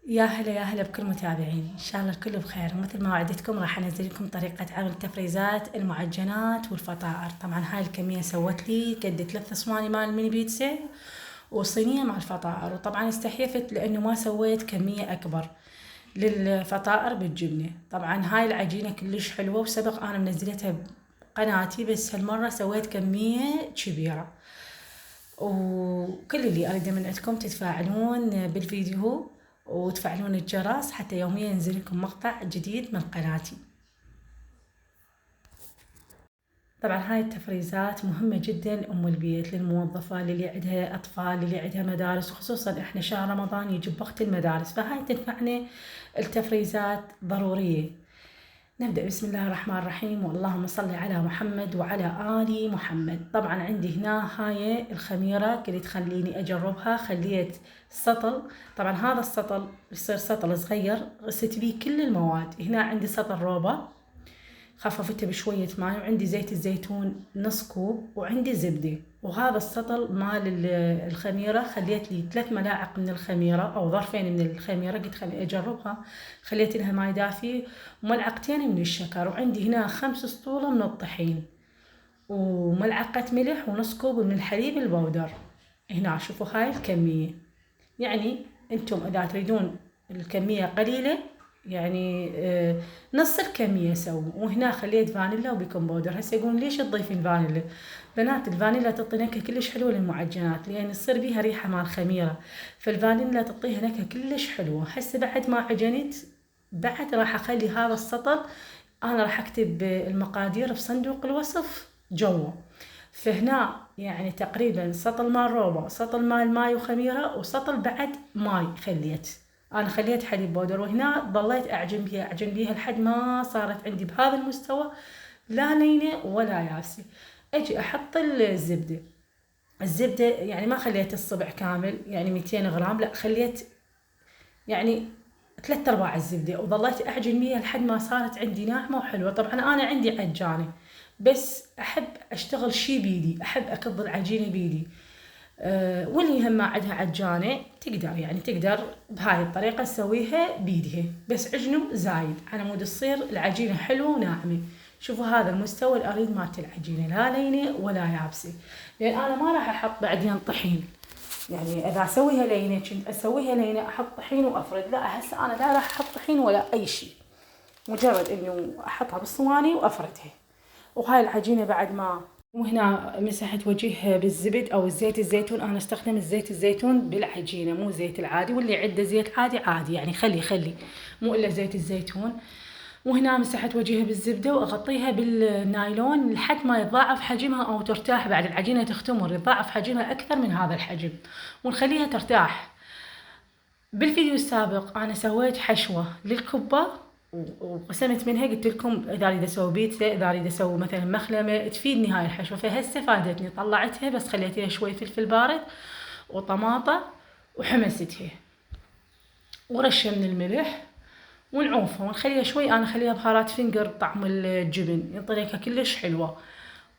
يا هلا يا هلا بكل متابعين، ان شاء الله الكل بخير. مثل ما وعدتكم راح انزل لكم طريقة عمل التفريزات المعجنات والفطائر. طبعا هاي الكمية سوت لي قد 3 صواني مال الميني بيتزا وصينية مع الفطائر، وطبعا استحيفت لانه ما سويت كمية اكبر للفطائر بالجبنة. طبعا هاي العجينة كلش حلوة وسبق انا منزلتها بقناتي، بس هالمرة سويت كمية كبيرة. وكل اللي اريده من عندكم تتفاعلون بالفيديو وتفعلون الجرس حتى يوميا ينزل لكم مقطع جديد من قناتي. طبعا هاي التفريزات مهمة جدا أم البيت، للموظفة، للي عندها أطفال، للي عندها مدارس، وخصوصا إحنا شهر رمضان يجي بوقت المدارس، فهاي تنفعنا التفريزات ضرورية. نبدأ بسم الله الرحمن الرحيم، واللهم صل على محمد وعلى آل محمد. طبعا عندي هنا هاي الخميرة قلت خليني أجربها، خليت سطل. طبعا هذا السطل يصير سطل صغير غسلت بيه كل المواد. هنا عندي سطل روبة خففته بشوية ماي، وعندي زيت الزيتون نص كوب، وعندي زبدة. وهذا السطل مال الخميرة خليت لي 3 ملاعق من الخميرة أو ظرفين من الخميرة، قلت خلي أجربها. خليت لها ماي دافي وملعقتين من الشكر، وعندي هنا 5 سطول من الطحين، وملعقة ملح، ونص كوب من الحليب البودر. هنا شوفوا هاي الكمية. يعني انتم اذا تريدون الكمية قليلة يعني نص الكمية سووا. وهنا خليت فانيلا وبيكنج باودر. هسه يقولون ليش تضيفين فانيلا؟ بنات الفانيلا تعطي نكهة كلش حلوة للمعجنات، لان يصير بيها ريحة مال خميرة، فالفانيلا تعطيها نكهة كلش حلوة. هسه بعد ما عجنت بعد راح اخلي هذا السطل، انا راح اكتب المقادير بصندوق الوصف جوا. فهنا يعني تقريبا سطل مال روبا، سطل مال ماي وخميرة، وسطل بعد ماي انا خليت حليب بودر. وهنا ضليت اعجن بيها لحد ما صارت عندي بهذا المستوى، لا لينة ولا يابسة. اجي احط الزبدة يعني ما خليت الصبع كامل، يعني 200 غرام، لا خليت يعني 3/4 الزبدة، وظليت أعجن بيها لحد ما صارت عندي ناعمة وحلوة. طبعا أنا عندي عجانة، بس أحب أشتغل شي بيدي، أحب أكض العجينة بيدي. واللي هم ما عندها عجانة تقدر يعني تقدر بهاي الطريقة تسويها بيدها، بس عجنوا زايد على مود تصير العجينة حلوة وناعمة. شوفوا هذا المستوى اللي أريد مالت العجينة، لا لينة ولا يابسة، لأن أنا ما راح أحط بعدين طحين. يعني اذا اسويها لينه كنت اسويها لينه احط طحين وافرد، لا هسه انا لا راح احط طحين ولا اي شيء، مجرد انه احطها بالصواني وافردها. وهاي العجينه بعد ما، وهنا مسحت وجهها بالزبد او الزيت الزيتون. انا استخدم الزيت الزيتون بالعجينه مو زيت العادي، واللي عنده زيت عادي عادي يعني خلي مو الا زيت الزيتون. وهنا مسحت وجهها بالزبدة وأغطيها بالنايلون لحد ما يتضاعف حجمها أو ترتاح. بعد العجينة تختمر يتضاعف حجمها أكثر من هذا الحجم، ونخليها ترتاح. بالفيديو السابق أنا سويت حشوة للكبة وقسمت منها، قلت لكم إذا أريد أسوي بيتزا، إذا أريد أسوي مثلا مخلمة تفيدني هاي الحشوة، فهسه فادتني. طلعتها بس خليت لها شوي فلفل بارد وطماطة وحمستها ورشة من الملح، ونعوفها ونخليها شوي. انا اخليها بهارات فينجر طعم الجبن ينطي كلش حلوه.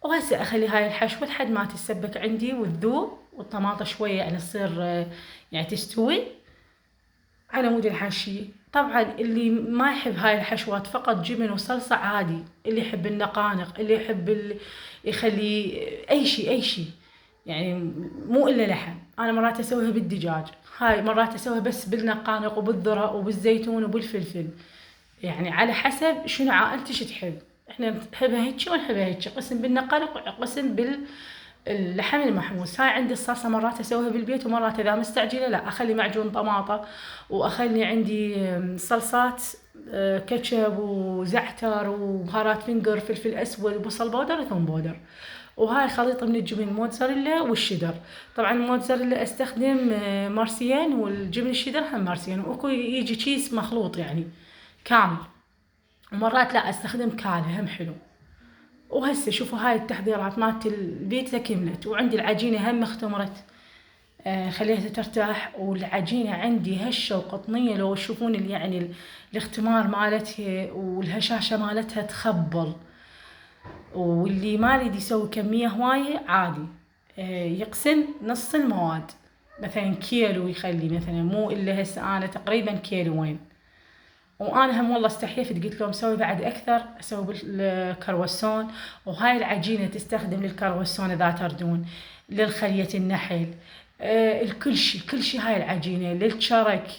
وهسه اخلي هاي الحشوه لحد ما تتسبك عندي وتذوب، والطماطه شويه يعني تصير يعني تستوي على مود الحشي. طبعا اللي ما يحب هاي الحشوات فقط جبن وصلصه عادي، اللي يحب النقانق، اللي يحب يخلي اي شيء يعني مو الا لحم. انا مرات اسويها بالدجاج، هاي مرات اسويها بس بالنقانق وبالذرة وبالزيتون وبالفلفل، يعني على حسب شنو عائلتي شو تحب. احنا نحبها هيك ونحبها هيك، قسم بالنقانق وقسم باللحم المحموس. هاي عندي الصلصة مرات اسويها بالبيت، ومرات اذا مستعجلة لا اخلي معجون طماطة، واخلي عندي صلصات كاتشب وزعتر وبهارات فينجر، فلفل اسود وبصل بودر وثوم بودر. وهاي خليطة من الجبن الموتزاريلا والشيدر. طبعا الموتزاريلا استخدم مارسيان، والجبن الشيدر هم مارسيان، واكو يجي كيس مخلوط يعني كامل، ومرات لا استخدم كاله هم حلو. وهسه شوفوا هاي التحضيرات مالت البيتزا كملت، وعندي العجينة هم اختمرت. خليتها ترتاح، والعجينة عندي هشة وقطنية، لو تشوفون يعني الاختمار مالتها والهشاشة مالتها تخبل. واللي ما يريد يسوي كمية هواية عادي يقسم نص المواد، مثلا كيلو يخلي مثلا، مو إلا هسه أنا تقريبا كيلوين. وانا هم والله استحيفت قلت لهم سوي بعد اكثر، اسوي بالكروسون. وهاي العجينه تستخدم للكروسون اذا تردون، للخليه النحل، الكل شيء كل شيء. هاي العجينه للشرك،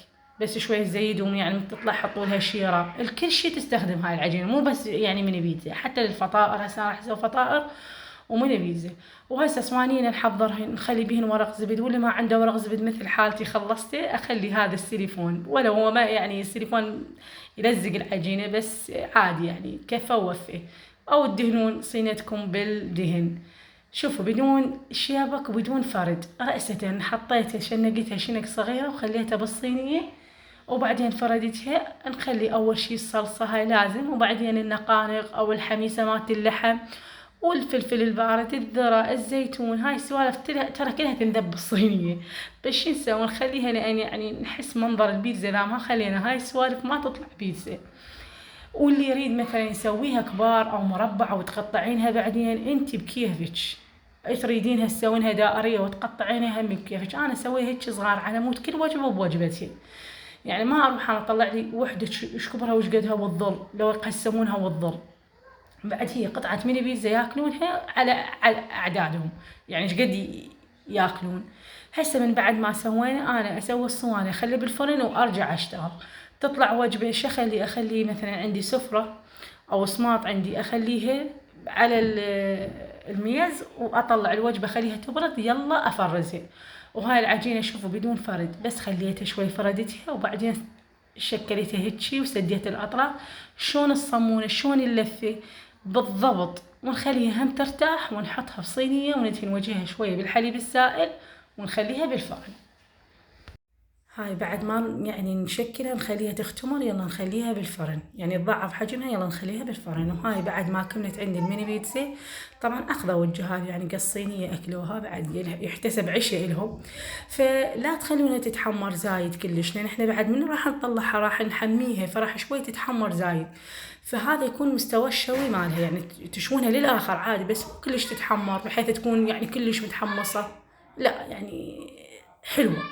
بس شويه زيدون يعني تطلع حطوا لها شيره، الكل شيء تستخدم هاي العجينه، مو بس يعني من بيتزا، حتى للفطائر. هسه راح اسوي فطائر ومن بيتزا. وهسه صوانينا نحضرهن نخلي بيهن ورق زبد، واللي ما عنده ورق زبد مثل حالتي خلصته اخلي هذا السيليفون، ولو هو ما يعني السيليفون يلزق العجينه بس عادي يعني كفه ووفه. او تدهنون صينتكم بالدهن. شوفوا بدون شيابك وبدون فرد، رأسة حطيتها شنقتها شنق صغيرة وخليتها بالصينية، وبعدين فردتها. نخلي أول شي الصلصة هاي لازم، وبعدين النقانق أو الحميسة مالت اللحم، والفلفل البارد، الذرة، الزيتون. هاي السوالف ترى كلها تنذب بالصينية. بس شو نسوي نخليها لأن يعني نحس منظر البيتزا إذا ما خلينا هاي السوالف ما تطلع بيتزا. واللي يريد مثلا يسويها كبار أو مربع وتقطعينها بعدين انت بكيفك. تريدينها تسوينها دائرية وتقطعينها هم بكيفك. أنا أسويها هيك صغار على مود كل وجبة بوجبتها. يعني ما أروح أنا أطلع لي وحدة إيش كبرها وإيش قدها والظل لو يقسمونها والظل. بعد هي قطعة ميني بيتزا ياكلونها على أعدادهم، يعني إيش قد ياكلون. هسه من بعد ما سوينا أنا أسوي الصواني أخلي بالفرن وأرجع أشتغل. تطلع وجبة. إيش أخلي مثلا عندي سفرة أو صماط عندي أخليها على الميز، وأطلع الوجبة أخليها تبرد يلا أفرزها. وهاي العجينة شوفوا بدون فرد، بس خليتها شوي فردتها وبعدين شكلتها هيجي وسديت الأطراف. شلون الصمونة شلون اللفة بالضبط. ونخليها هم ترتاح، ونحطها في صينية وندهن وجهها شوية بالحليب السائل ونخليها بالفرن. هاي بعد ما يعني نشكلها نخليها تختمر، يلا نخليها بالفرن، يعني تضاعف حجمها، يلا نخليها بالفرن. وهاي بعد ما كملت عندي الميني بيتزا، طبعا اخذوا الجهال يعني قصينية اكلوها بعد يحتسب عشاء لهم. فلا تخلونها تتحمر زايد كلش، لان احنا بعد من راح نطلعها راح نحميها، فراح شوي تتحمر زايد. فهذا يكون مستوى الشوي مالها، يعني تشوونها للاخر عادي بس مو كلش تتحمر بحيث تكون يعني كلش متحمصة، لا يعني حلوة.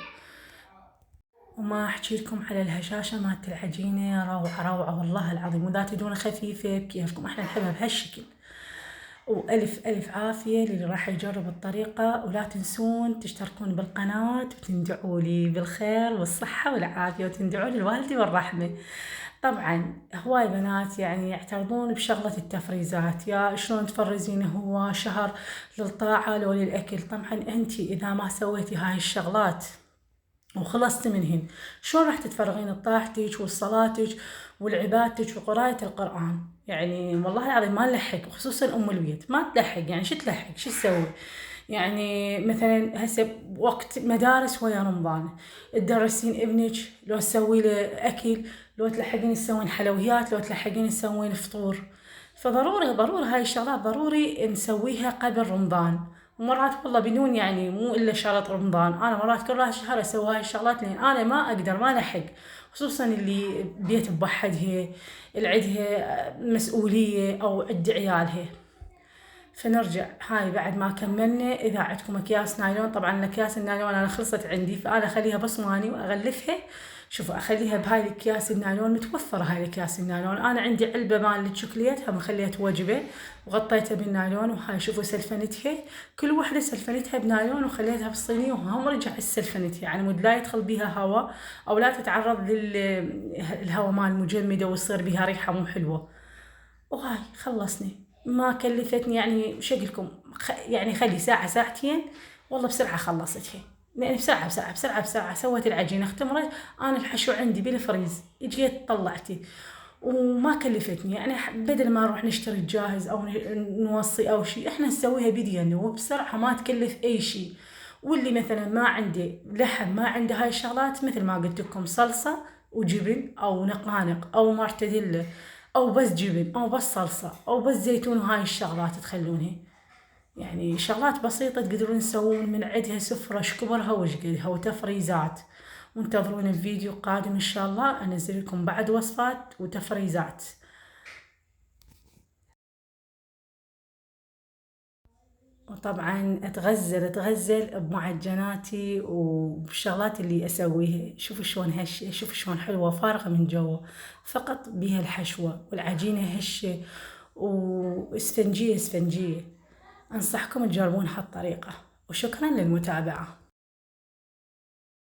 وما احكي لكم على الهشاشة مالت العجينة، روعة روعة والله العظيم. واذا تدون خفيفة بكيفكم، احنا نحبها بهالشكل. والف الف عافية للي راح يجرب الطريقة. ولا تنسون تشتركون بالقناة وتندعوا لي بالخير والصحة والعافية، وتندعوا لي الوالدي والرحمة. طبعا هواي بنات يعني يعترضون بشغلة التفريزات، يا شلون تفرزين هو شهر للطاعة لو للأكل. طبعا انتي اذا ما سويتي هاي الشغلات وخلصت منهن، شلون راح تتفرغين لطاعتك وصلاتك والعبادتك وقراية القرآن؟ يعني والله العظيم ما نلحق، وخصوصا أم البيت ما تلحق. يعني شو تلحق شو تسوي؟ يعني مثلا هسه وقت مدارس ويا رمضان، تدرسين ابنك لو تسوي له أكل، لو تلحقين تسوين حلويات، لو تلحقين تسوين فطور. فضروري ضروري هاي الشغلات ضروري نسويها قبل رمضان. ومرات والله بدون يعني مو إلا شرط رمضان، أنا مرات كل شهر أسوي هاي الشغلات لأن أنا ما أقدر ما لحق. خصوصا اللي بيت بوحدها اللي عندها مسؤولية أو عند عيالها. فنرجع هاي بعد ما كملنا. إذا عندكم أكياس نايلون، طبعا الأكياس النايلون أنا خلصت عندي، فأنا أخليها بصواني وأغلفها. شوفوا أخليها بهاي الأكياس النايلون، متوفرة هاي الأكياس النايلون. أنا عندي علبة مال الشوكليت هم خليت وجبة وغطيتها بالنايلون. وهاي شوفوا سلفنتها، كل وحدة سلفنتها بنايلون وخليتها بالصينية، وهم رجع سلفنتها يعني مود لا يدخل بيها هواء أو لا تتعرض للهواء مال المجمدة ويصير بيها ريحة مو حلوة. وهاي خلصني ما كلفتني يعني شكلكم يعني خلي ساعة ساعتين، والله بسرعة خلصتها. يعني بسرعة سويت العجينة اختمرت. أنا الحشو عندي بالفريز جيت طلعتي وما كلفتني. يعني بدل ما نروح نشتري جاهز أو نوصي أو شيء، إحنا نسويها بيدينا وبسرعة ما تكلف أي شيء. واللي مثلا ما عنده لحم ما عنده هاي الشغلات، مثل ما قلت لكم صلصة وجبن أو نقانق أو مرتديلا أو بس جبن أو بس صلصة أو بس زيتون، وهاي الشغلات تخلونها يعني شغلات بسيطة تقدرون تسوون من عندها سفرة شكبرها وشقدها وتفريزات. وانتظرون الفيديو القادم إن شاء الله أنزل لكم بعد وصفات وتفريزات. وطبعا اتغزل بمعجناتي وبالشغلات اللي اسويها. شوفوا شلون هشة، شوفوا شلون حلوة فارغة من جوا، فقط بيها الحشوة والعجينة هشة واسفنجية. انصحكم تجربون هالطريقة، وشكرا للمتابعة.